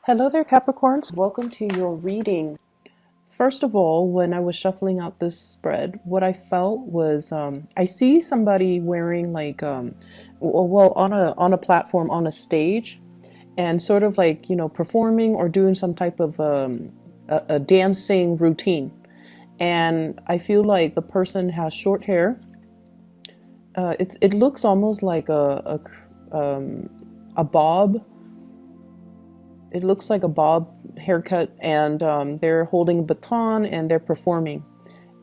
Hello there, Capricorns. Welcome to your reading. First of all, when I was shuffling out this spread, what I felt was I see somebody wearing like well on a platform on a stage, and sort of like performing or doing some type of a dancing routine. And I feel like the person has short hair. It looks almost like a bob. It looks like a bob haircut, and they're holding a baton and they're performing.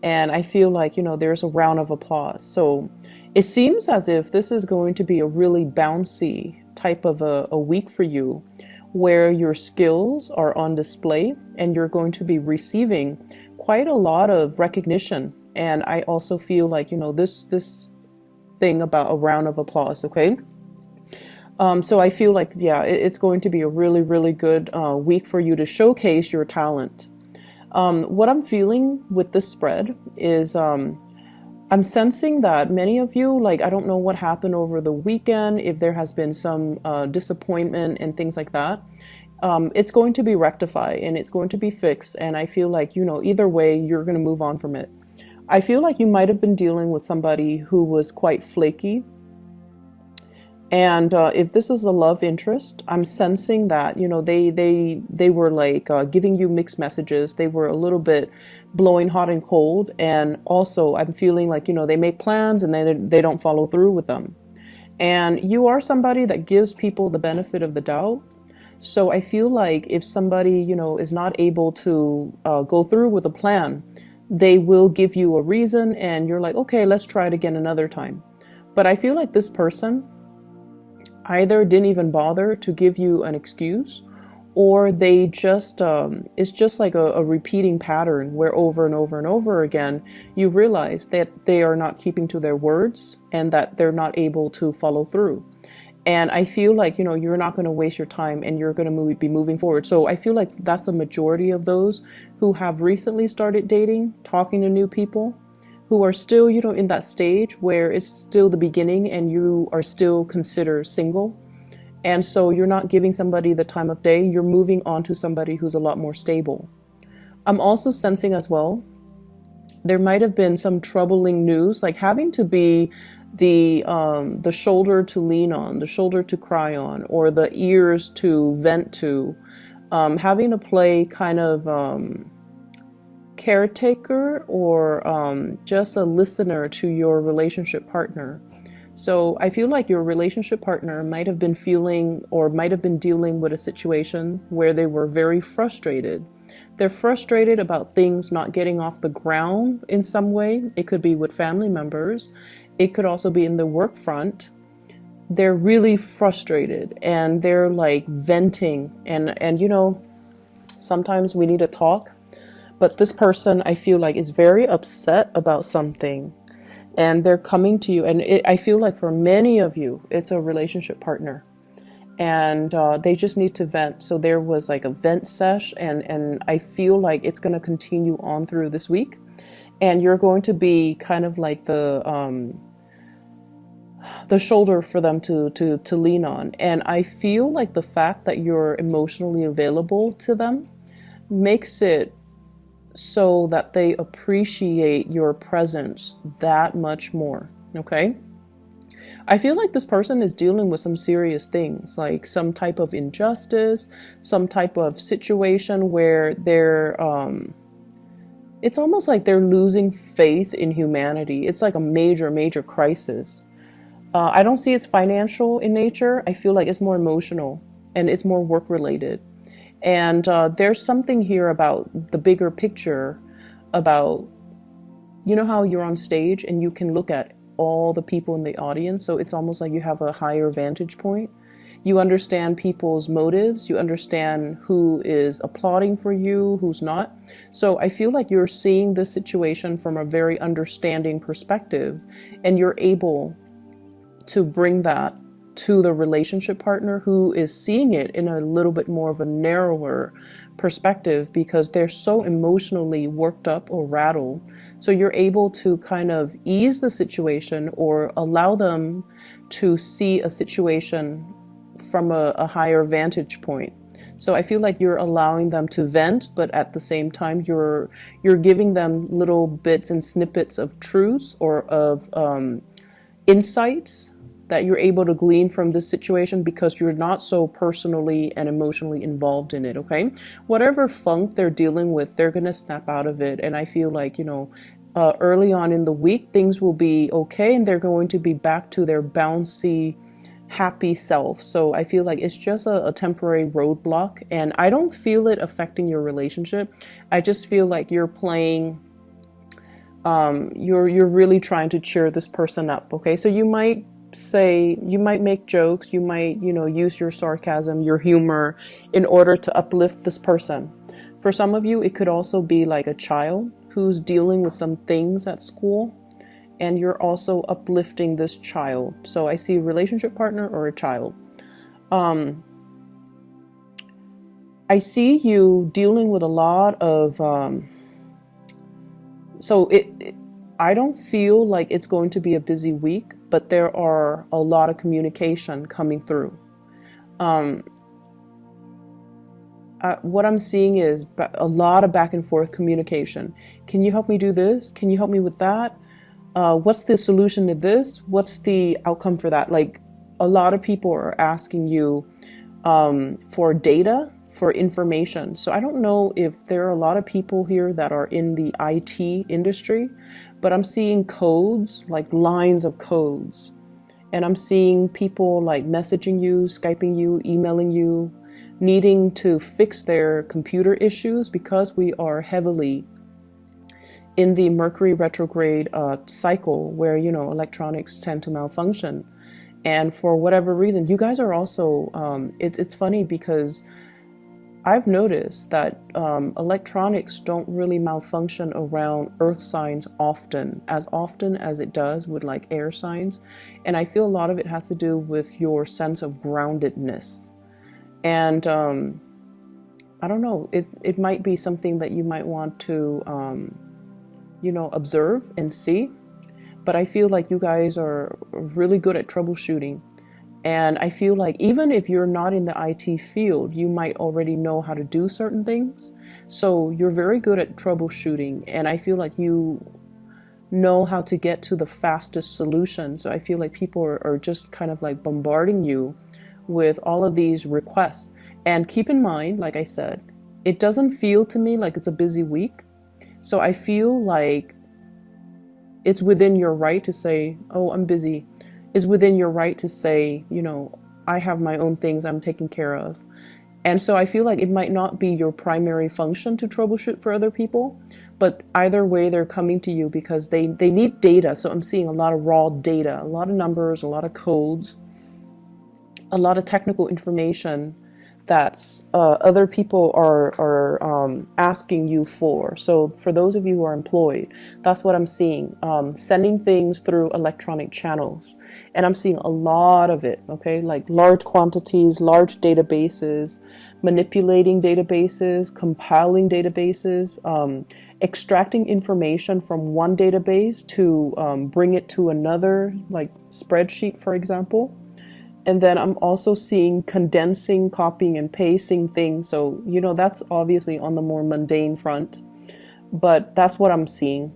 And I feel like, there's a round of applause. So it seems as if this is going to be a really bouncy type of a week for you, where your skills are on display and you're going to be receiving quite a lot of recognition. And I also feel like, this thing about a round of applause, okay? So I feel like, yeah, it's going to be a really, really good week for you to showcase your talent. What I'm feeling with this spread is I'm sensing that many of you, like, I don't know what happened over the weekend, if there has been some disappointment and things like that. It's going to be rectified and it's going to be fixed. And I feel like, either way, you're going to move on from it. I feel like you might have been dealing with somebody who was quite flaky. And if this is a love interest, I'm sensing that, they were like giving you mixed messages. They were a little bit blowing hot and cold. And also I'm feeling like, they make plans and they don't follow through with them. And you are somebody that gives people the benefit of the doubt. So I feel like if somebody, is not able to go through with a plan, they will give you a reason and you're like, okay, let's try it again another time. But I feel like this person either didn't even bother to give you an excuse, or they just it's just like a repeating pattern where over and over and over again you realize that they are not keeping to their words and that they're not able to follow through. And I feel like, you're not going to waste your time and you're going to be moving forward. So I feel like that's the majority of those who have recently started dating, talking to new people, who are still, in that stage where it's still the beginning and you are still considered single. And so you're not giving somebody the time of day, you're moving on to somebody who's a lot more stable. I'm also sensing as well, there might have been some troubling news, like having to be the shoulder to lean on, the shoulder to cry on, or the ears to vent to, having to play kind of caretaker or just a listener to your relationship partner. So I feel like your relationship partner might have been feeling or might have been dealing with a situation where they were very frustrated. They're frustrated about things not getting off the ground in some way. It could be with family members. It could also be in the work front. They're really frustrated and they're like venting and sometimes we need to talk. But this person, I feel like, is very upset about something and they're coming to you. And I feel like for many of you, it's a relationship partner and they just need to vent. So there was like a vent sesh and I feel like it's going to continue on through this week. And you're going to be kind of like the shoulder for them to lean on. And I feel like the fact that you're emotionally available to them makes it so that they appreciate your presence that much more, okay? I feel like this person is dealing with some serious things, like some type of injustice, some type of situation where they're, it's almost like they're losing faith in humanity. It's like a major, major crisis. I don't see it's financial in nature. I feel like it's more emotional and it's more work related. And there's something here about the bigger picture about, how you're on stage and you can look at all the people in the audience. So it's almost like you have a higher vantage point. You understand people's motives. You understand who is applauding for you, who's not. So I feel like you're seeing this situation from a very understanding perspective and you're able to bring that to the relationship partner who is seeing it in a little bit more of a narrower perspective because they're so emotionally worked up or rattled. So you're able to kind of ease the situation or allow them to see a situation from a higher vantage point. So I feel like you're allowing them to vent, but at the same time, you're giving them little bits and snippets of truths or of insights that you're able to glean from this situation because you're not so personally and emotionally involved in it, okay? Whatever funk they're dealing with, they're going to snap out of it. And I feel like, early on in the week, things will be okay and they're going to be back to their bouncy, happy self. So I feel like it's just a temporary roadblock, and I don't feel it affecting your relationship. I just feel like you're playing you're really trying to cheer this person up, okay? So you might make jokes, you might, use your sarcasm, your humor in order to uplift this person. For some of you, it could also be like a child who's dealing with some things at school, and you're also uplifting this child. So I see a relationship partner or a child. I see you dealing with a lot of I don't feel like it's going to be a busy week, but there are a lot of communication coming through. What I'm seeing is a lot of back and forth communication. Can you help me do this? Can you help me with that? What's the solution to this? What's the outcome for that? Like, a lot of people are asking you for data, for information. So I don't know if there are a lot of people here that are in the IT industry, but I'm seeing codes, like lines of codes. And I'm seeing people like messaging you, Skyping you, emailing you, needing to fix their computer issues because we are heavily in the Mercury retrograde cycle where, electronics tend to malfunction. And for whatever reason, you guys are also, it's funny because I've noticed that electronics don't really malfunction around earth signs often as it does with like air signs. And I feel a lot of it has to do with your sense of groundedness. And I don't know, it might be something that you might want to, observe and see. But I feel like you guys are really good at troubleshooting. And I feel like even if you're not in the IT field, you might already know how to do certain things. So you're very good at troubleshooting. And I feel like you know how to get to the fastest solution. So I feel like people are just kind of like bombarding you with all of these requests. And keep in mind, like I said, it doesn't feel to me like it's a busy week. So I feel like it's within your right to say, oh, I'm busy. It's within your right to say, I have my own things I'm taking care of. And so I feel like it might not be your primary function to troubleshoot for other people, but either way, they're coming to you because they need data. So I'm seeing a lot of raw data, a lot of numbers, a lot of codes, a lot of technical information that other people are asking you for. So for those of you who are employed, that's what I'm seeing. Sending things through electronic channels. And I'm seeing a lot of it, okay? Like large quantities, large databases, manipulating databases, compiling databases, extracting information from one database to bring it to another, like spreadsheet, for example. And then I'm also seeing condensing, copying, and pasting things. So, that's obviously on the more mundane front, but that's what I'm seeing.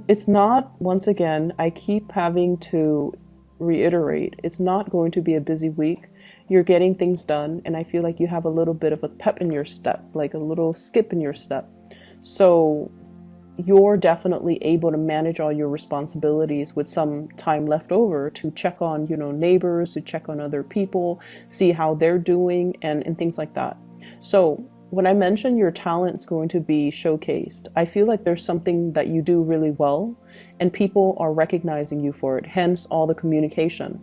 It's not, once again, I keep having to reiterate, it's not going to be a busy week. You're getting things done, and I feel like you have a little bit of a pep in your step, like a little skip in your step. So you're definitely able to manage all your responsibilities with some time left over to check on, neighbors, to check on other people, see how they're doing, and things like that. So when I mention your talent's going to be showcased, I feel like there's something that you do really well and people are recognizing you for it, hence all the communication.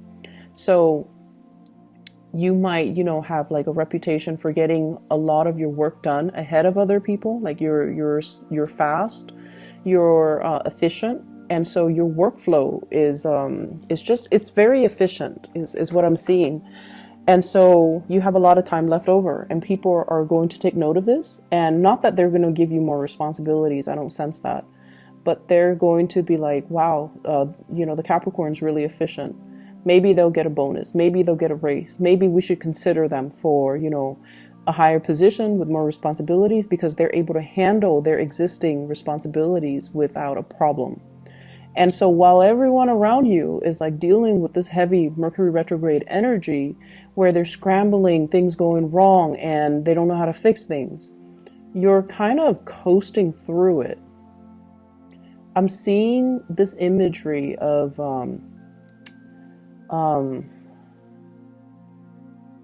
So you might, have like a reputation for getting a lot of your work done ahead of other people. Like you're fast, you're efficient, and so your workflow is it's very efficient is what I'm seeing. And so you have a lot of time left over, and people are going to take note of this. And not that they're going to give you more responsibilities, I don't sense that, but they're going to be like, wow, the Capricorn's really efficient. Maybe they'll get a bonus. Maybe they'll get a raise. Maybe we should consider them for, a higher position with more responsibilities because they're able to handle their existing responsibilities without a problem. And so while everyone around you is like dealing with this heavy Mercury retrograde energy where they're scrambling, things going wrong, and they don't know how to fix things, you're kind of coasting through it. I'm seeing this imagery of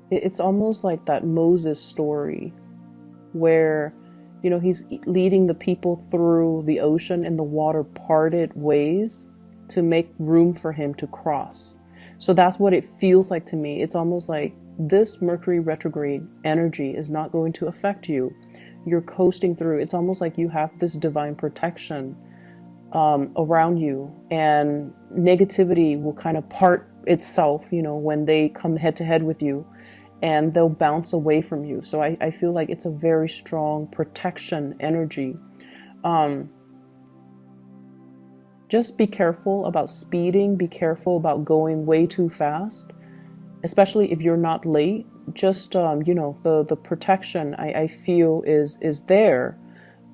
it's almost like that Moses story where he's leading the people through the ocean and the water parted ways to make room for him to cross. So that's what it feels like to me. It's almost like this Mercury retrograde energy is not going to affect you. You're coasting through. It's almost like you have this divine protection around you, and negativity will kind of part itself, when they come head to head with you, and they'll bounce away from you. So I feel like it's a very strong protection energy. Just be careful about speeding. Be careful about going way too fast, especially if you're not late. Just, the protection I feel is there,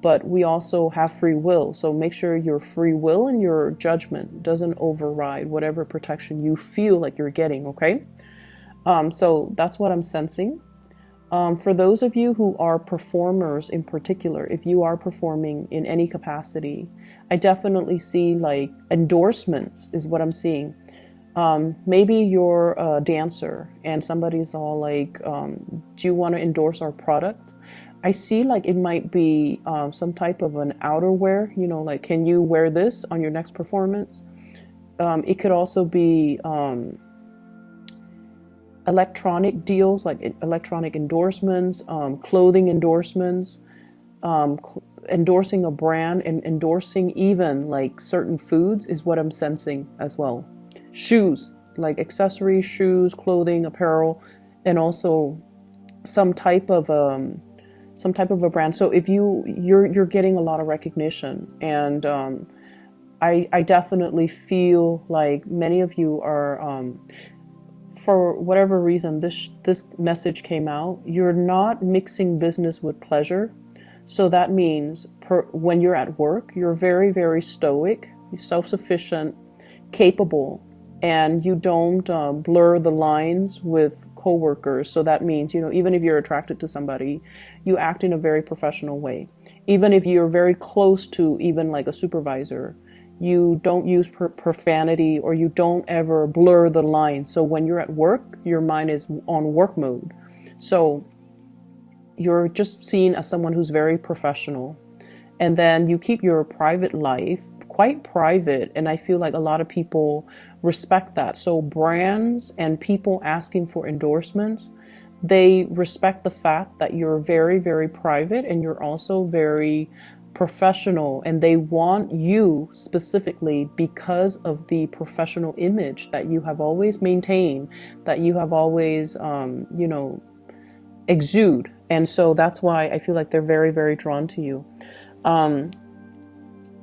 but we also have free will. So make sure your free will and your judgment doesn't override whatever protection you feel like you're getting, okay? So that's what I'm sensing. For those of you who are performers in particular, if you are performing in any capacity, I definitely see like endorsements is what I'm seeing. Maybe you're a dancer and somebody's all like, do you want to endorse our product? I see like it might be some type of an outerwear, like, can you wear this on your next performance? It could also be electronic deals, like electronic endorsements, clothing endorsements, endorsing a brand, and endorsing even like certain foods is what I'm sensing as well. Shoes, like accessories, shoes, clothing, apparel, and also some type of a brand. So if you're getting a lot of recognition, and I definitely feel like many of you are, for whatever reason, this message came out. You're not mixing business with pleasure. So that means when you're at work, you're very, very stoic, self-sufficient, capable, and you don't blur the lines with coworkers. So that means, even if you're attracted to somebody, you act in a very professional way. Even if you're very close to even like a supervisor, you don't use profanity, or you don't ever blur the line. So when you're at work, your mind is on work mode. So you're just seen as someone who's very professional. And then you keep your private life quite private. And I feel like a lot of people respect that. So brands and people asking for endorsements, they respect the fact that you're very, very private, and you're also very professional, and they want you specifically because of the professional image that you have always maintained, that you have always, exude. And so that's why I feel like they're very, very drawn to you.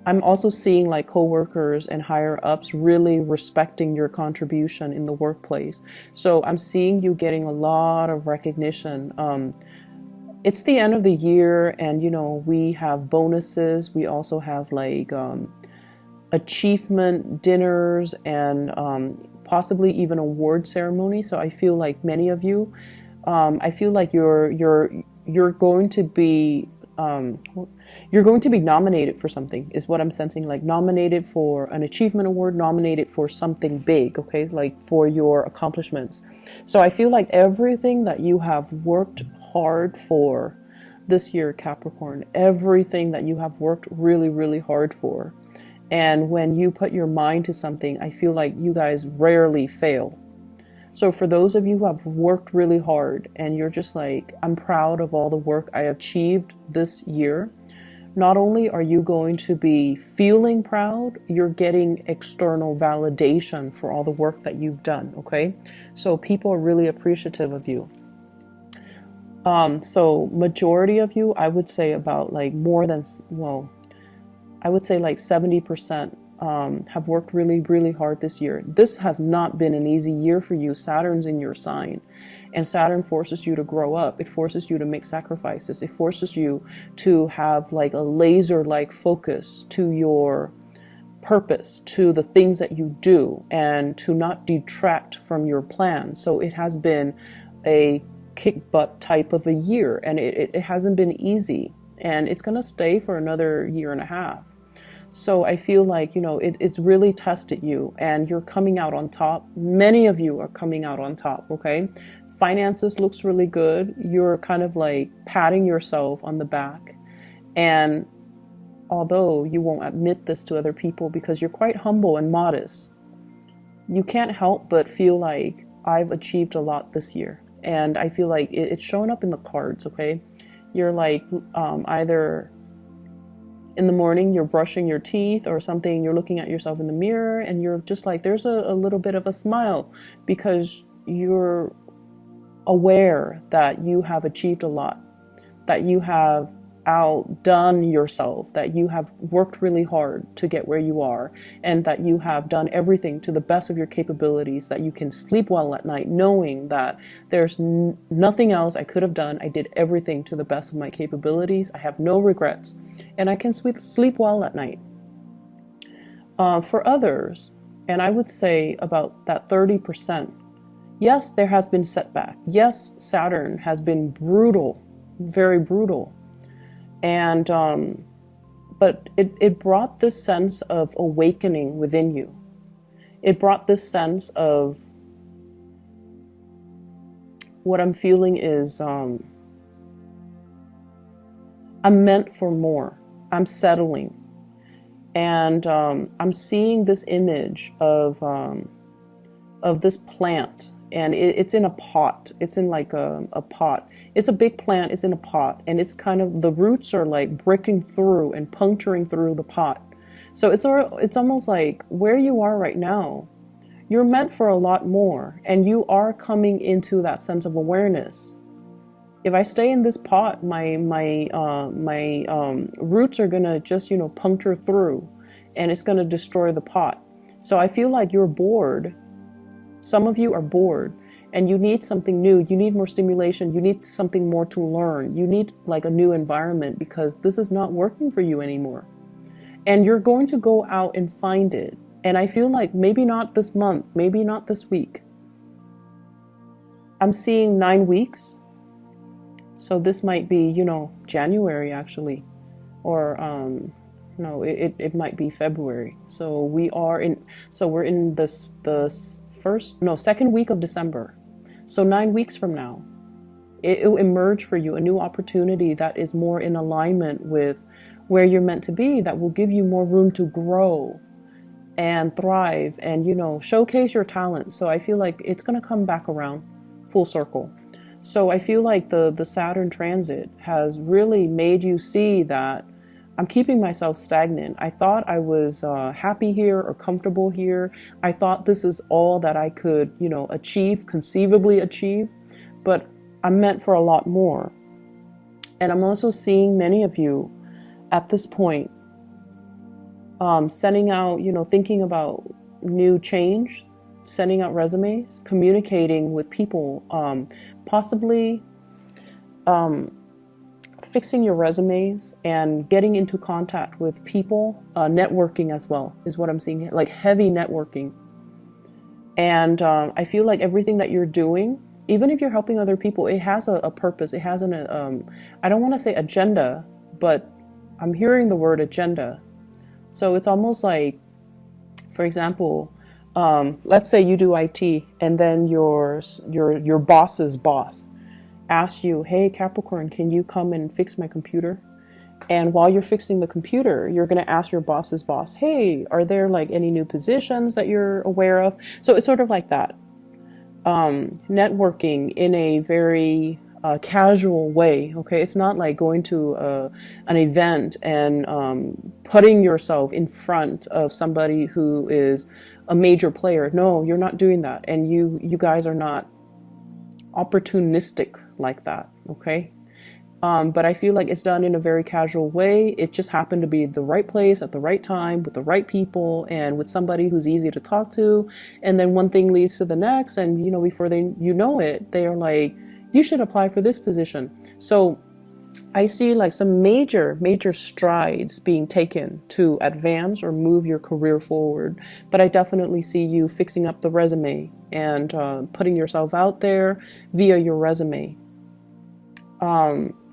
I'm also seeing like coworkers and higher ups really respecting your contribution in the workplace. So I'm seeing you getting a lot of recognition. It's the end of the year, and we have bonuses. We also have like achievement dinners, and possibly even award ceremony. So I feel like many of you, I feel like you're going to be nominated for something, is what I'm sensing. Like nominated for an achievement award, nominated for something big, okay, like for your accomplishments. So I feel like everything that you have worked hard for this year, Capricorn, everything that you have worked really, really hard for, and when you put your mind to something, I feel like you guys rarely fail. So for those of you who have worked really hard and you're just like, I'm proud of all the work I achieved this year, not only are you going to be feeling proud, you're getting external validation for all the work that you've done, okay? So people are really appreciative of you. So majority of you, I would say about like more than, well, I would say like 70% have worked really, really hard this year. This has not been an easy year for you. Saturn's in your sign, and Saturn forces you to grow up. It forces you to make sacrifices. It forces you to have like a laser-like focus to your purpose, to the things that you do, and to not detract from your plan. So it has been a kick butt type of a year, and it hasn't been easy, and it's going to stay for another year and a half. So I feel like, you know, it's really tested you, and you're coming out on top. Many of you are coming out on top, okay? Finances looks really good. You're kind of like patting yourself on the back. And although you won't admit this to other people because you're quite humble and modest, you can't help but feel like I've achieved a lot this year. And I feel like it's showing up in the cards, okay? You're like either in the morning you're brushing your teeth or something, you're looking at yourself in the mirror and you're just like, there's a little bit of a smile because you're aware that you have achieved a lot, that you have outdone yourself, that you have worked really hard to get where you are, and that you have done everything to the best of your capabilities, that you can sleep well at night knowing that there's nothing else I could have done. I did everything to the best of my capabilities. I have no regrets, and I can sleep well at night. For others, and I would say about that 30%, yes, there has been setback. Yes, Saturn has been brutal, very brutal. And, but it brought this sense of awakening within you. It brought this sense of what I'm feeling is, I'm meant for more. I'm settling. And, I'm seeing this image of this plant. And it's in a pot. It's in like a pot. It's a big plant. It's in a pot. And it's kind of, the roots are like breaking through and puncturing through the pot. So it's almost like where you are right now, you're meant for a lot more. And you are coming into that sense of awareness. If I stay in this pot, my roots are going to just, you know, puncture through. And it's going to destroy the pot. So I feel like you're bored. Some of you are bored and you need something new. You need more stimulation. You need something more to learn. You need like a new environment because this is not working for you anymore. And you're going to go out and find it. And I feel like maybe not this month, maybe not this week. I'm seeing 9 weeks. So this might be, you know, January actually, or no, it might be February. So we're in second week of December. So 9 weeks from now, it will emerge for you a new opportunity that is more in alignment with where you're meant to be, that will give you more room to grow and thrive and, you know, showcase your talent. So I feel like it's going to come back around full circle. So I feel like the Saturn transit has really made you see that I'm keeping myself stagnant. I thought I was happy here or comfortable here. I thought this is all that I could, you know, conceivably achieve, but I'm meant for a lot more. And I'm also seeing many of you at this point sending out, you know, thinking about new change, sending out resumes, communicating with people, possibly fixing your resumes and getting into contact with people, networking as well is what I'm seeing, like heavy networking. And I feel like everything that you're doing, even if you're helping other people, it has a purpose. It has I don't want to say agenda, but I'm hearing the word agenda. So it's almost like, for example, let's say you do IT and then your boss's boss asks you, hey, Capricorn, can you come and fix my computer? And while you're fixing the computer, you're going to ask your boss's boss, hey, are there like any new positions that you're aware of? So it's sort of like that. Networking in a very casual way. Okay. It's not like going to an event and putting yourself in front of somebody who is a major player. No, you're not doing that. And you guys are not opportunistic like that. Okay. But I feel like it's done in a very casual way. It just happened to be the right place at the right time with the right people and with somebody who's easy to talk to. And then one thing leads to the next. And, before you know it, they are like, you should apply for this position. So I see like some major, major strides being taken to advance or move your career forward. But I definitely see you fixing up the resume and putting yourself out there via your resume.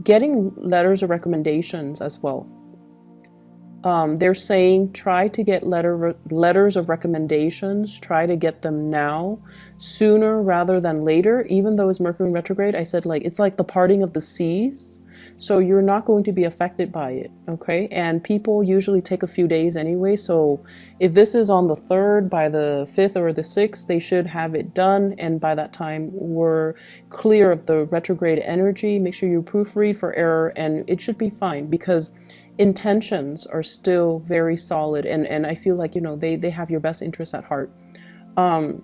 Getting letters of recommendations as well. They're saying try to get letters of recommendations, try to get them now, sooner rather than later. Even though it's Mercury retrograde, I said like it's like the parting of the seas. So you're not going to be affected by it, okay? And people usually take a few days anyway. So if this is on the 3rd, by the 5th or the 6th, they should have it done. And by that time, we're clear of the retrograde energy. Make sure you proofread for error, and it should be fine because intentions are still very solid. And I feel like, they have your best interests at heart. Let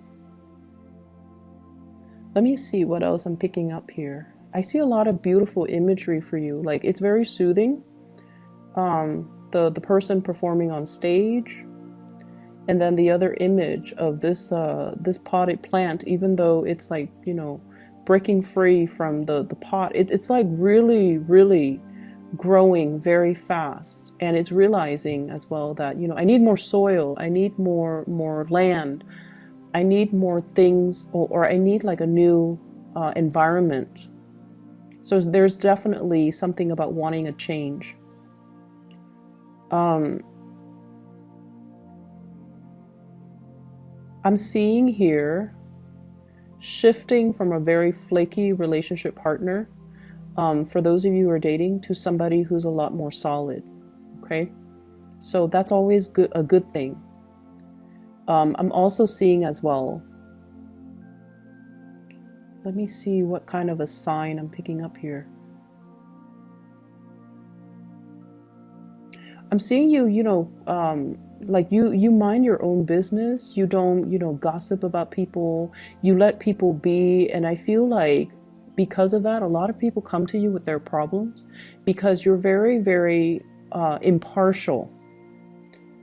me see what else I'm picking up here. I see a lot of beautiful imagery for you. Like it's very soothing. The person performing on stage, and then the other image of this potted plant. Even though it's like breaking free from the pot, it's like really really growing very fast, and it's realizing as well that I need more soil, I need more land, I need more things, or I need like a new environment. So there's definitely something about wanting a change. I'm seeing here shifting from a very flaky relationship partner, for those of you who are dating, to somebody who's a lot more solid. Okay, so that's always a good thing. I'm also seeing as well. Let me see what kind of a sign I'm picking up here. I'm seeing you, like you mind your own business. You don't, gossip about people. You let people be. And I feel like because of that, a lot of people come to you with their problems because you're very, very impartial.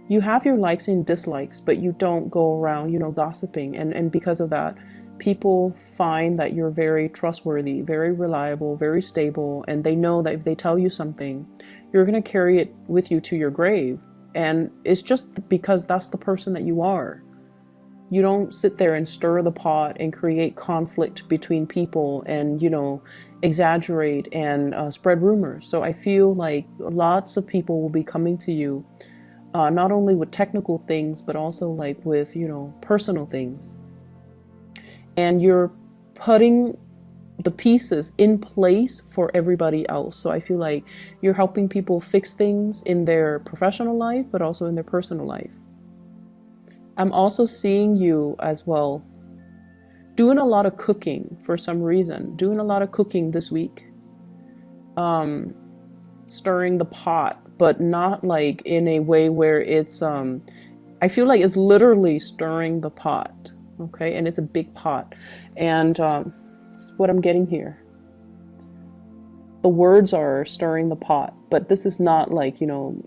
You have your likes and dislikes, but you don't go around, gossiping. And because of that, people find that you're very trustworthy, very reliable, very stable, and they know that if they tell you something, you're going to carry it with you to your grave. And it's just because that's the person that you are. You don't sit there and stir the pot and create conflict between people and, exaggerate and spread rumors. So I feel like lots of people will be coming to you, not only with technical things, but also like with, personal things. And you're putting the pieces in place for everybody else. So I feel like you're helping people fix things in their professional life, but also in their personal life. I'm also seeing you as well doing a lot of cooking for some reason, doing a lot of cooking this week, stirring the pot, but not like in a way where it's, I feel like it's literally stirring the pot. Okay, and it's a big pot, and it's what I'm getting here. The words are stirring the pot, but this is not like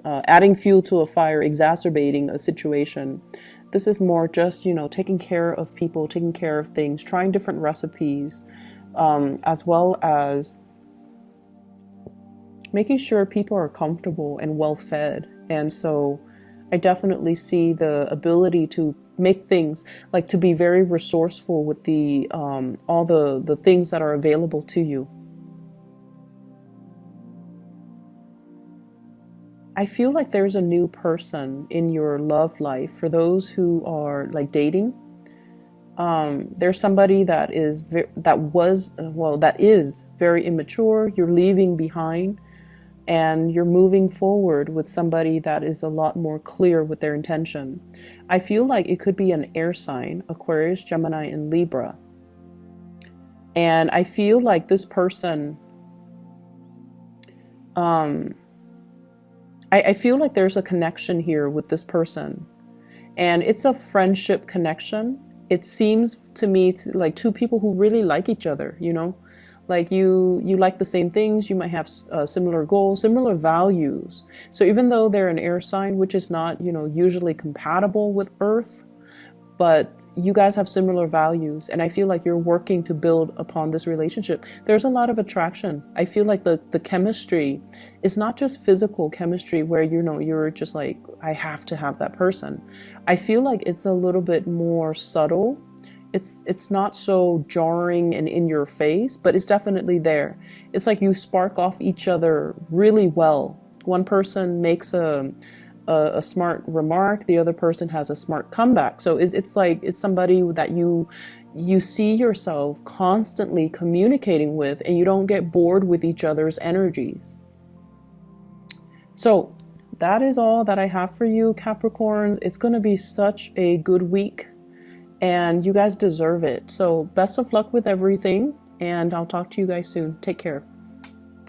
adding fuel to a fire, exacerbating a situation. This is more just taking care of people, taking care of things, trying different recipes, as well as making sure people are comfortable and well fed. And so I definitely see the ability to make things, like to be very resourceful with the all the things that are available to you. I feel like there's a new person in your love life for those who are like dating. There's somebody that is very immature. You're leaving behind, and you're moving forward with somebody that is a lot more clear with their intention. I feel like it could be an air sign, Aquarius, Gemini, and Libra. And I feel like this person, I feel like there's a connection here with this person. And it's a friendship connection. It seems to me like two people who really like each other, Like you like the same things, you might have similar goals, similar values. So even though they're an air sign, which is not, usually compatible with Earth, but you guys have similar values, and I feel like you're working to build upon this relationship. There's a lot of attraction. I feel like the chemistry is not just physical chemistry where you're just like, I have to have that person. I feel like it's a little bit more subtle. It's not so jarring and in your face, but it's definitely there. It's like you spark off each other really well. One person makes a smart remark, the other person has a smart comeback. So it's like it's somebody that you see yourself constantly communicating with, and you don't get bored with each other's energies. So that is all that I have for you, Capricorns. It's going to be such a good week, and you guys deserve it. So best of luck with everything, and I'll talk to you guys soon. Take care.